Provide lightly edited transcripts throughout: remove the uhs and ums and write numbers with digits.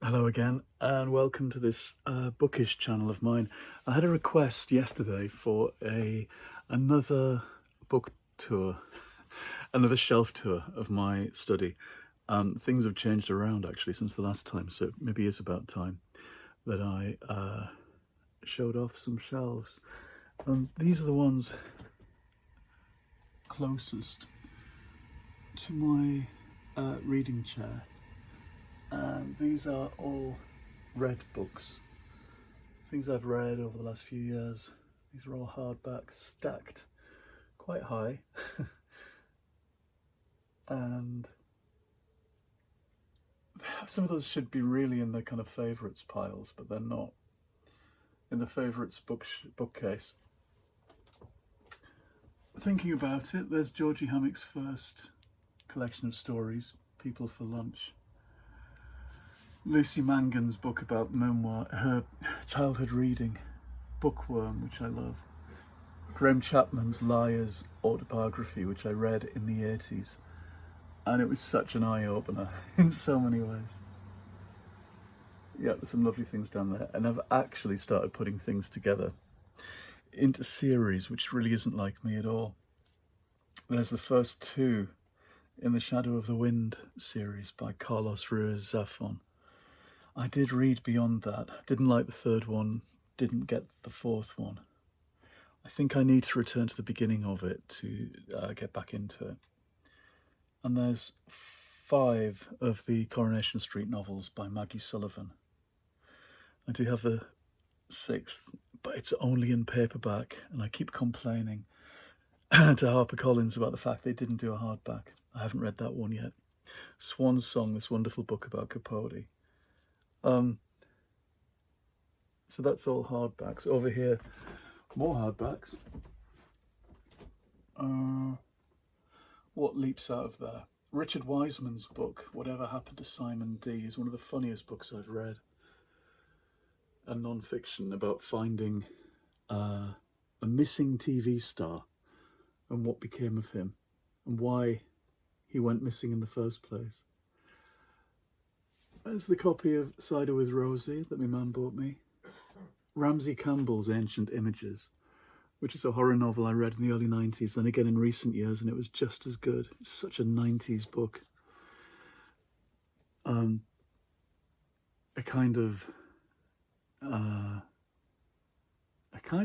Hello again, and welcome to this bookish channel of mine. I had a request yesterday for another book tour, another shelf tour of my study. Things have changed around actually since the last time, so maybe it's about time that I showed off some shelves. These are the ones closest to my reading chair. And these are all read books, things I've read over the last few years. These are all hardbacks, stacked quite high. And some of those should be really in the kind of favourites piles, but they're not. In the favourites bookcase. Thinking about it, there's Georgie Hammack's first collection of stories, People for Lunch. Lucy Mangan's book about memoir, her childhood reading, Bookworm, which I love. Graham Chapman's Liars autobiography, which I read in the 80s. And it was such an eye-opener in so many ways. Yeah, there's some lovely things down there. And I've actually started putting things together into series, which really isn't like me at all. There's the first two in the Shadow of the Wind series by Carlos Ruiz Zafón. I did read beyond that, didn't like the third one, didn't get the fourth one. I think I need to return to the beginning of it to get back into it. And there's 5 of the Coronation Street novels by Maggie Sullivan. I do have the 6th, but it's only in paperback, and I keep complaining to HarperCollins about the fact they didn't do a hardback. I haven't read that one yet. Swan's Song, this wonderful book about Capote. So that's all hardbacks. Over here, more hardbacks. What leaps out of there? Richard Wiseman's book, Whatever Happened to Simon D, is one of the funniest books I've read. A non-fiction about finding a missing TV star and what became of him and why he went missing in the first place. There's the copy of Cider with Rosie that my man bought me. Ramsey Campbell's Ancient Images, which is a horror novel I read in the early 90s, then again in recent years, and it was just as good. It's such a 90s book. A kind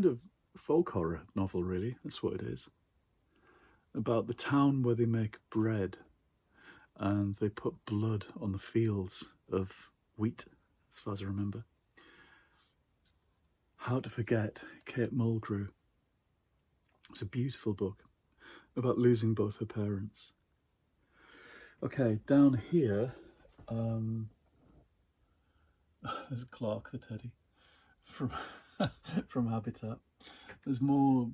of folk horror novel, really. That's what it is. About the town where they make bread and they put blood on the fields of wheat, as far as I remember. How to Forget, Kate Mulgrew. It's a beautiful book about losing both her parents. Okay, down here, there's Clark the teddy from from Habitat. There's more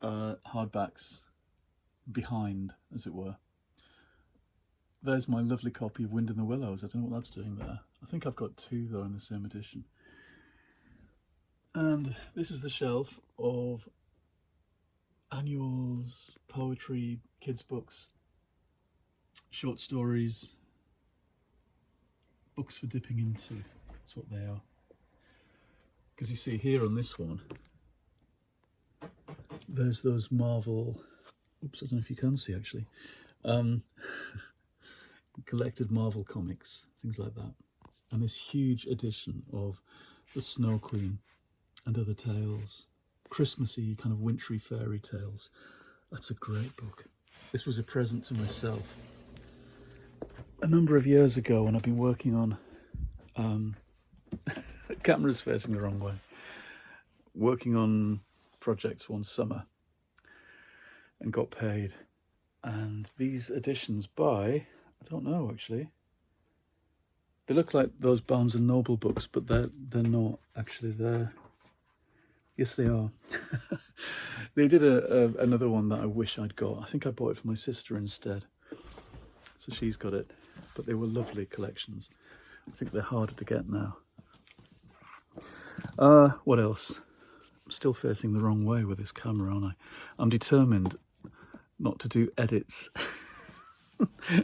hardbacks behind, as it were. There's my lovely copy of Wind in the Willows. I don't know what that's doing there. I think I've got 2 though in the same edition. And this is the shelf of annuals, poetry, kids' books, short stories, books for dipping into. That's what they are. Because you see here on this one, there's those Marvel, oops, I don't know if you can see actually, collected Marvel comics, things like that. And this huge edition of The Snow Queen and Other Tales, Christmassy, kind of wintry fairy tales. That's a great book. This was a present to myself a number of years ago when I've been working on, the camera's facing the wrong way, working on projects one summer and got paid. And these editions by, I don't know actually, they look like those Barnes and Noble books, but they're not actually. Yes, they are. They did another one that I wish I'd got. I think I bought it for my sister instead, so she's got it. But they were lovely collections. I think they're harder to get now. What else? I'm still facing the wrong way with this camera, aren't I? I'm determined not to do edits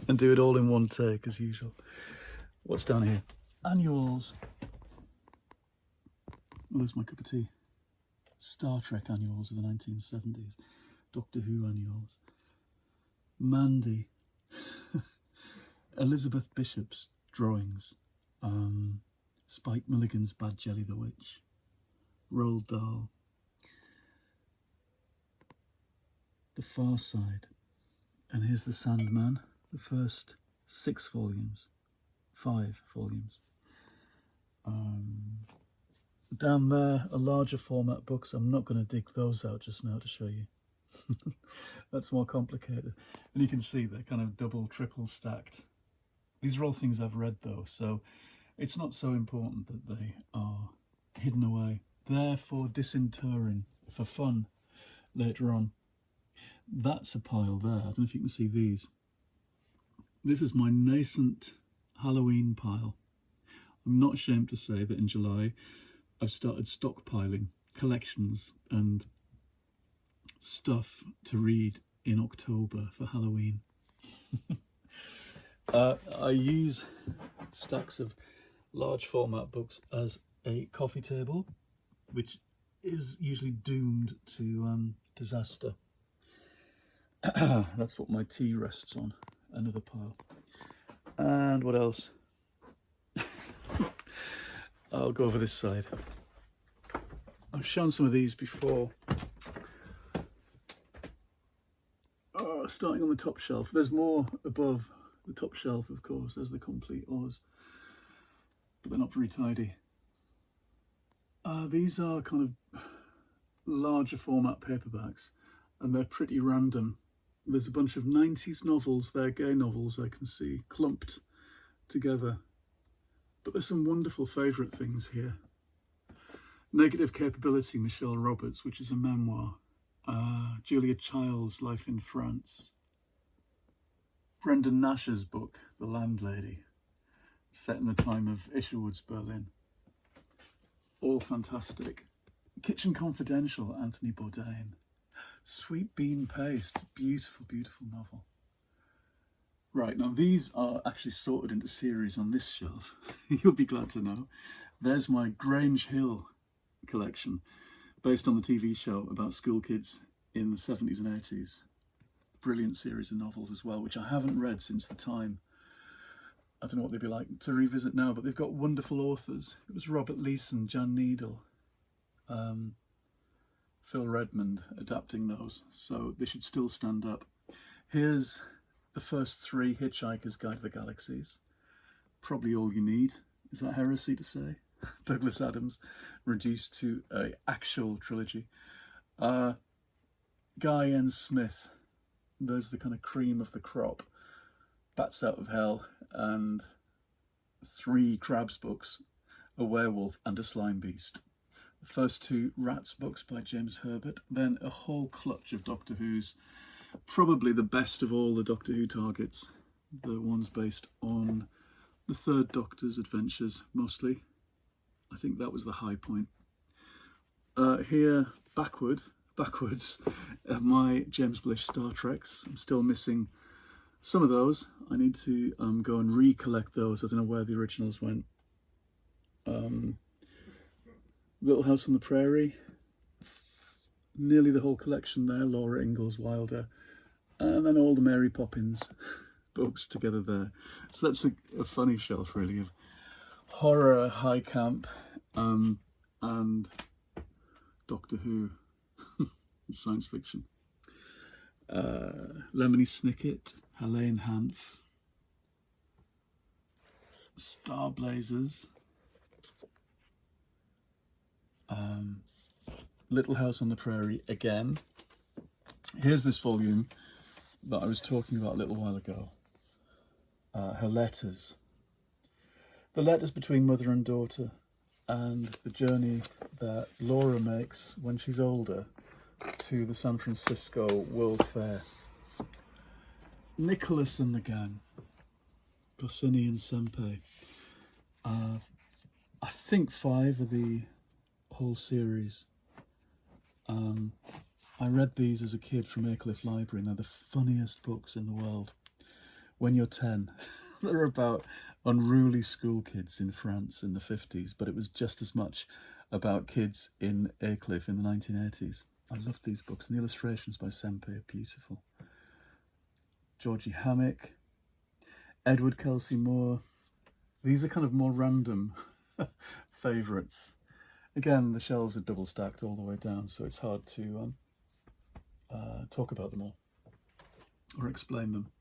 and do it all in one take as usual. What's down here? Annuals. Well, there's my cup of tea. Star Trek annuals of the 1970s. Doctor Who annuals. Mandy. Elizabeth Bishop's drawings. Spike Milligan's Bad Jelly the Witch. Roald Dahl. The Far Side. And here's The Sandman, the first 5 volumes. Down there are larger format books. I'm not going to dig those out just now to show you. That's more complicated. And you can see they're kind of double, triple stacked. These are all things I've read though, so it's not so important that they are hidden away. They're for disinterring, for fun later on. That's a pile there. I don't know if you can see these. This is my nascent Halloween pile. I'm not ashamed to say that in July I've started stockpiling collections and stuff to read in October for Halloween. I use stacks of large format books as a coffee table, which is usually doomed to disaster. That's what my tea rests on. Another pile. And what else? I'll go over this side. I've shown some of these before. Starting on the top shelf. There's more above the top shelf, of course. There's the Complete Oz. But they're not very tidy. These are kind of larger format paperbacks, and they're pretty random. There's a bunch of 90s novels there, gay novels I can see, clumped together. But there's some wonderful favourite things here. Negative Capability, Michelle Roberts, which is a memoir. Julia Child's Life in France. Brendan Nash's book, The Landlady, set in the time of Isherwood's Berlin. All fantastic. Kitchen Confidential, Anthony Bourdain. Sweet Bean Paste, beautiful, beautiful novel. Right, now these are actually sorted into series on this shelf. You'll be glad to know. There's my Grange Hill collection, based on the TV show about school kids in the 70s and 80s. Brilliant series of novels as well, which I haven't read since the time. I don't know what they'd be like to revisit now, but they've got wonderful authors. It was Robert Leeson, Jan Needle, Phil Redmond adapting those, so they should still stand up. Here's the first 3 Hitchhiker's Guide to the Galaxies. Probably all you need. Is that heresy to say? Douglas Adams, reduced to an actual trilogy. Guy N. Smith, there's the kind of cream of the crop. Bats Out of Hell, and 3 Crabs books, a werewolf and a slime beast. The first 2 Rats books by James Herbert, then a whole clutch of Doctor Who's, probably the best of all the Doctor Who targets, the ones based on the 3rd Doctor's adventures, mostly. I think that was the high point. Here, backwards, my James Blish Star Treks. I'm still missing some of those. I need to go and recollect those. I don't know where the originals went. Little House on the Prairie. Nearly the whole collection there. Laura Ingalls Wilder. And then all the Mary Poppins books together there. So that's a funny shelf, really, of horror, high camp, and Doctor Who, science fiction. Lemony Snicket, Helene Hanff, Star Blazers, Little House on the Prairie again. Here's this volume that I was talking about a little while ago. Her letters. The letters between mother and daughter, and the journey that Laura makes when she's older to the San Francisco World Fair. Nicholas and the Gang, Goscinny and Sempe. I think 5 of the whole series. I read these as a kid from Aycliffe Library, and they're the funniest books in the world. When you're 10, They're about unruly school kids in France in the 50s, but it was just as much about kids in Aycliffe in the 1980s. I love these books, and the illustrations by Sempe are beautiful. Georgie Hammock, Edward Kelsey Moore. These are kind of more random favourites. Again, the shelves are double stacked all the way down, so it's hard to talk about them all or explain them.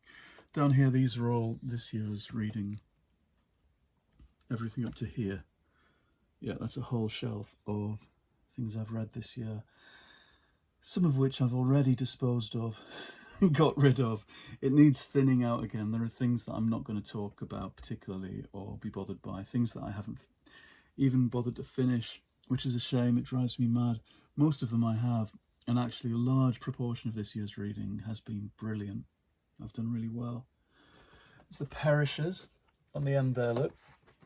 Down here, these are all this year's reading. Everything up to here. Yeah, that's a whole shelf of things I've read this year. Some of which I've already disposed of, got rid of. It needs thinning out again. There are things that I'm not going to talk about particularly or be bothered by. Things that I haven't even bothered to finish, which is a shame. It drives me mad. Most of them I have, and actually a large proportion of this year's reading has been brilliant. I've done really well. It's the Perishers on the end there, look.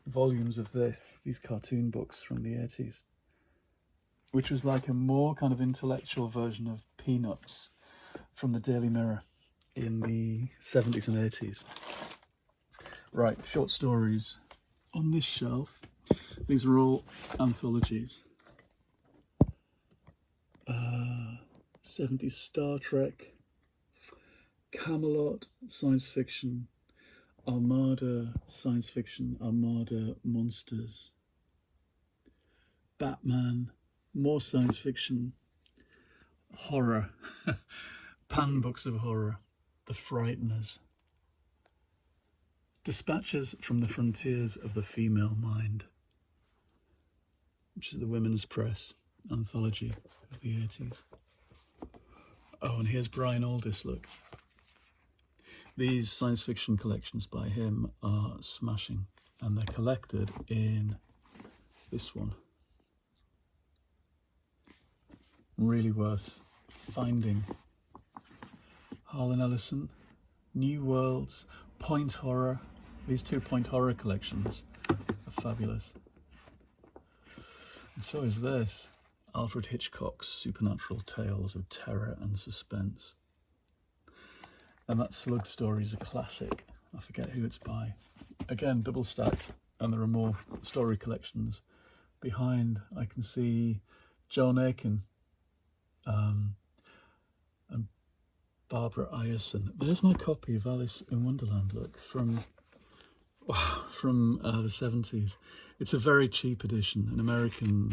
Volumes of these cartoon books from the 80s, which was like a more kind of intellectual version of Peanuts from the Daily Mirror in the 70s and 80s. Right, short stories on this shelf. These are all anthologies. 70s Star Trek, Camelot, science fiction, Armada, science fiction, Armada, monsters, Batman, more science fiction, horror, Pan books of horror, The Frighteners, Dispatches from the Frontiers of the Female Mind, which is the Women's Press anthology of the 80s. Oh, and here's Brian Aldiss, look. These science fiction collections by him are smashing, and they're collected in this one. Really worth finding. Harlan Ellison, New Worlds, Point Horror. These two Point Horror collections are fabulous. And so is this, Alfred Hitchcock's Supernatural Tales of Terror and Suspense. And that Slug Story is a classic. I forget who it's by. Again, double stacked, and there are more story collections behind. I can see Joan Aiken and Barbara Ierson. There's my copy of Alice in Wonderland, look, from the 70s. It's a very cheap edition, an American,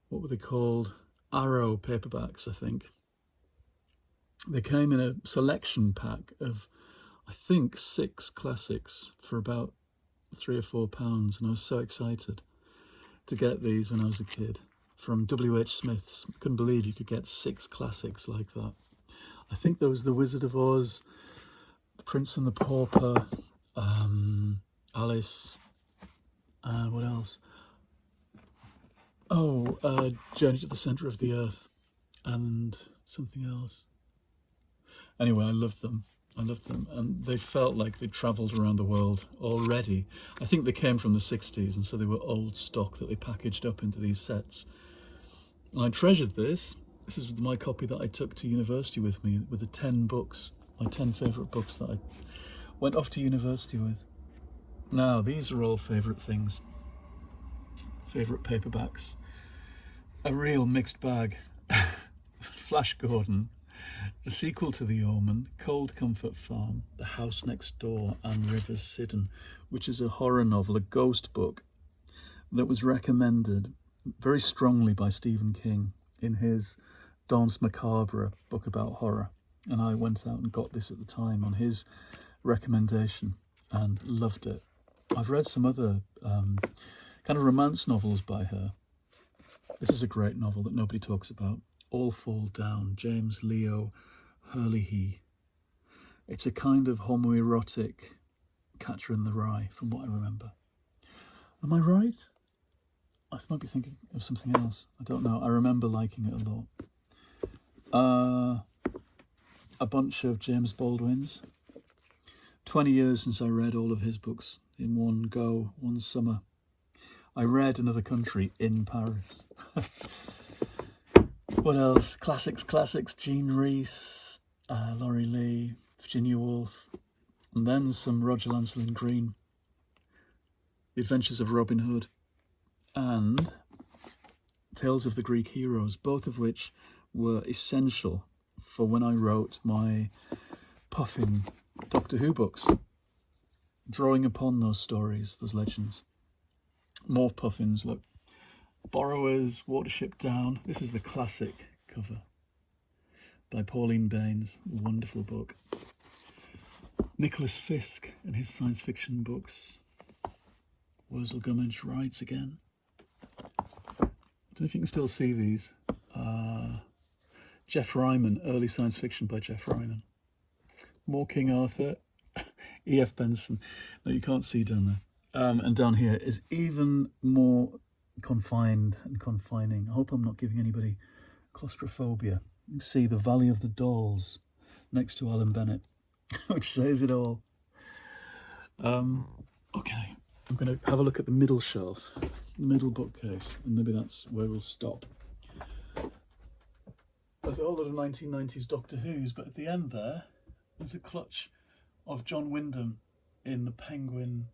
what were they called? Arrow paperbacks, I think. They came in a selection pack of, I think, 6 classics for about £3 or £4, and I was so excited to get these when I was a kid. From W.H. Smith's. I couldn't believe you could get 6 classics like that. I think there was The Wizard of Oz, The Prince and the Pauper, Alice, and what else? Oh, Journey to the Centre of the Earth, and something else. Anyway, I loved them, and they felt like they travelled around the world already. I think they came from the 60s, and so they were old stock that they packaged up into these sets. And I treasured this. This is my copy that I took to university with me, with the 10 books, my 10 favourite books that I went off to university with. Now, these are all favourite things. Favourite paperbacks. A real mixed bag. Flash Gordon, the sequel to The Omen, Cold Comfort Farm, The House Next Door, and Rivers Sidden, which is a horror novel, a ghost book that was recommended very strongly by Stephen King in his Danse Macabre book about horror. And I went out and got this at the time on his recommendation and loved it. I've read some other kind of romance novels by her. This is a great novel that nobody talks about. All Fall Down, James Leo Hurley. It's a kind of homoerotic Catcher in the Rye, from what I remember. Am I right? I might be thinking of something else. I don't know. I remember liking it a lot. A bunch of James Baldwin's. 20 years since I read all of his books in one go, one summer. I read Another Country in Paris. What else? Classics. Jean Rhys, Laurie Lee, Virginia Woolf, And then some Roger Lancelin Green, The Adventures of Robin Hood, and Tales of the Greek Heroes, both of which were essential for when I wrote my Puffin Doctor Who books, drawing upon those stories, those legends. More Puffins, look. Borrowers, Watership Down. This is the classic cover by Pauline Baynes, a wonderful book. Nicholas Fisk and his science fiction books. Wurzel Gummidge rides again. I don't know if you can still see these. Jeff Ryman, early science fiction by Jeff Ryman. More King Arthur, E.F. Benson. No, you can't see down there. And down here is even more confined and confining. I hope I'm not giving anybody claustrophobia. You can see The Valley of the Dolls next to Alan Bennett, which says it all. Okay, I'm going to have a look at the middle shelf, the middle bookcase, and maybe that's where we'll stop. There's a whole lot of 1990s Doctor Who's, but at the end there's a clutch of John Wyndham in the Penguin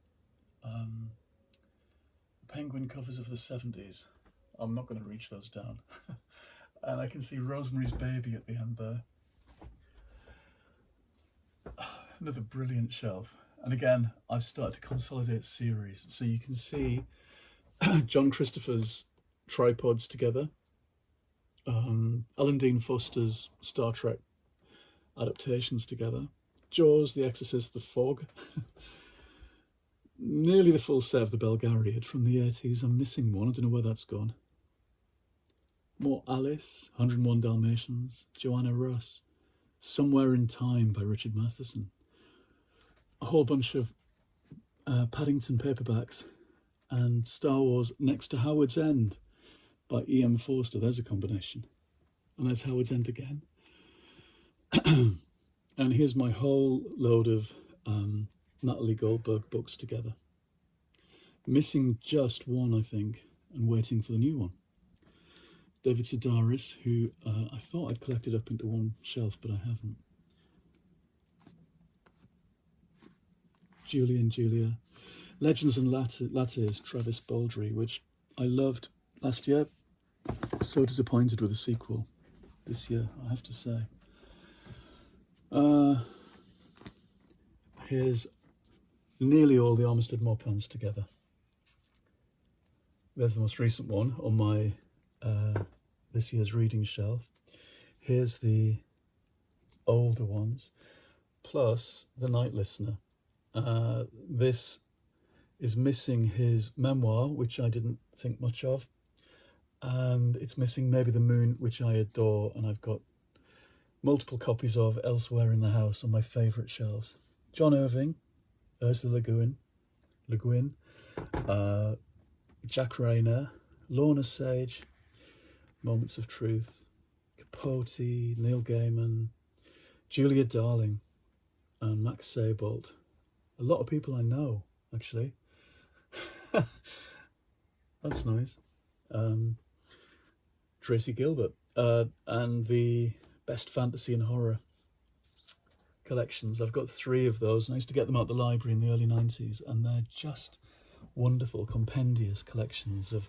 covers of the 70s. I'm not going to reach those down. And I can see Rosemary's Baby at the end there. Another brilliant shelf. And again, I've started to consolidate series. So you can see John Christopher's tripods together. Alan Dean Foster's Star Trek adaptations together. Jaws, The Exorcist, The Fog. Nearly the full set of the Belgariad from the 80s. I'm missing one. I don't know where that's gone. More Alice, 101 Dalmatians, Joanna Russ, Somewhere in Time by Richard Matheson. A whole bunch of Paddington paperbacks, and Star Wars Next to Howard's End by E.M. Forster. There's a combination. And there's Howard's End again. And here's my whole load of Natalie Goldberg books together. Missing just one, I think, and waiting for the new one. David Sedaris, who I thought I'd collected up into one shelf, but I haven't. Julie and Julia. Legends and Lattes, Travis Baldry, which I loved last year. So disappointed with the sequel this year, I have to say. Here's nearly all the Armistead Maupins together. There's the most recent one on my this year's reading shelf. Here's the older ones, plus The Night Listener. This is missing his memoir, which I didn't think much of, and it's missing Maybe the Moon, which I adore, and I've got multiple copies of elsewhere in the house on my favourite shelves. John Irving, Ursula Le Guin, Jack Rayner, Lorna Sage, Moments of Truth, Capote, Neil Gaiman, Julia Darling, and Max Seybold. A lot of people I know, actually. That's nice. Tracy Gilbert, and the best fantasy and horror collections. I've got 3 of those, and I used to get them out the library in the early 90s, and they're just wonderful, compendious collections of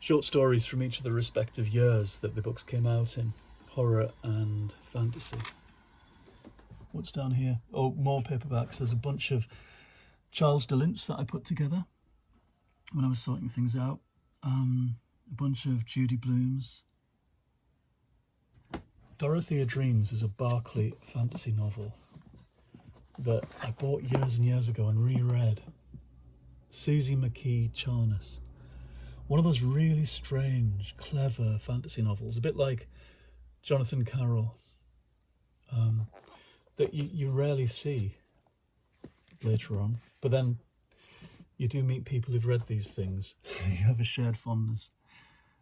short stories from each of the respective years that the books came out in, horror and fantasy. What's down here? Oh, more paperbacks. There's a bunch of Charles DeLintz that I put together when I was sorting things out. A bunch of Judy Blumes. Dorothea Dreams is a Barclay fantasy novel that I bought years and years ago and reread. Susie McKee Charnas. One of those really strange, clever fantasy novels, a bit like Jonathan Carroll, that you rarely see later on. But then you do meet people who've read these things. You have a shared fondness.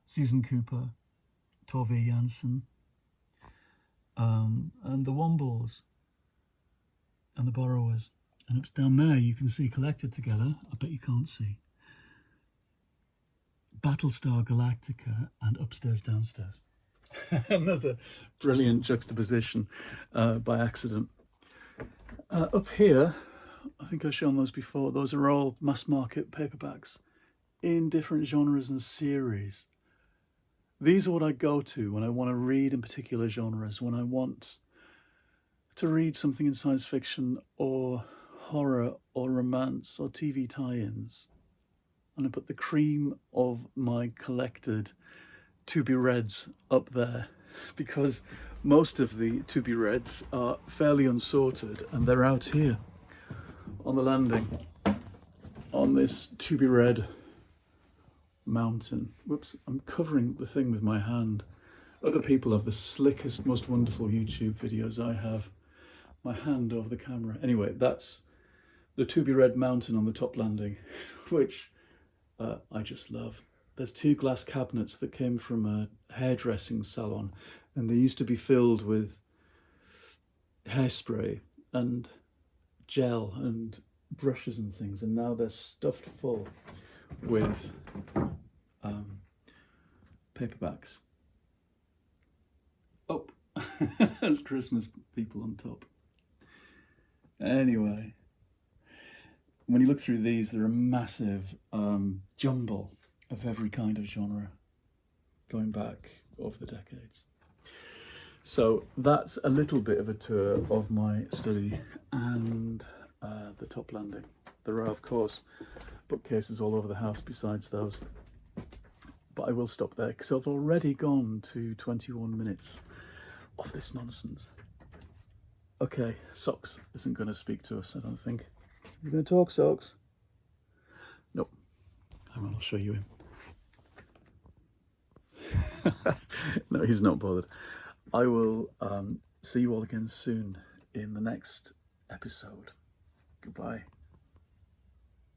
Susan Cooper, Tove Jansson, and the Wombles, and the Borrowers. And up down there you can see collected together, I bet you can't see, Battlestar Galactica and Upstairs Downstairs. Another brilliant juxtaposition by accident. Up here, I think I've shown those before, those are all mass market paperbacks in different genres and series. These are what I go to when I want to read in particular genres, when I want to read something in science fiction or horror or romance or TV tie-ins. And I put the cream of my collected to-be-reads up there because most of the to-be-reads are fairly unsorted and they're out here on the landing on this to-be-read mountain. Whoops, I'm covering the thing with my hand. Other people have the slickest, most wonderful YouTube videos. I have my hand over the camera. Anyway, that's the to-be-read mountain on the top landing, which I just love. There's 2 glass cabinets that came from a hairdressing salon, and they used to be filled with hairspray and gel and brushes and things, and now they're stuffed full with paperbacks. Oh, there's Christmas people on top. Anyway, when you look through these, they're a massive jumble of every kind of genre going back over the decades. So that's a little bit of a tour of my study and the top landing. There are, of course, bookcases all over the house besides those. But I will stop there because I've already gone to 21 minutes of this nonsense. Okay, Socks isn't going to speak to us, I don't think. You going to talk, Socks? Nope. Hang on, I'll show you him. No, he's not bothered. I will see you all again soon in the next episode. Goodbye.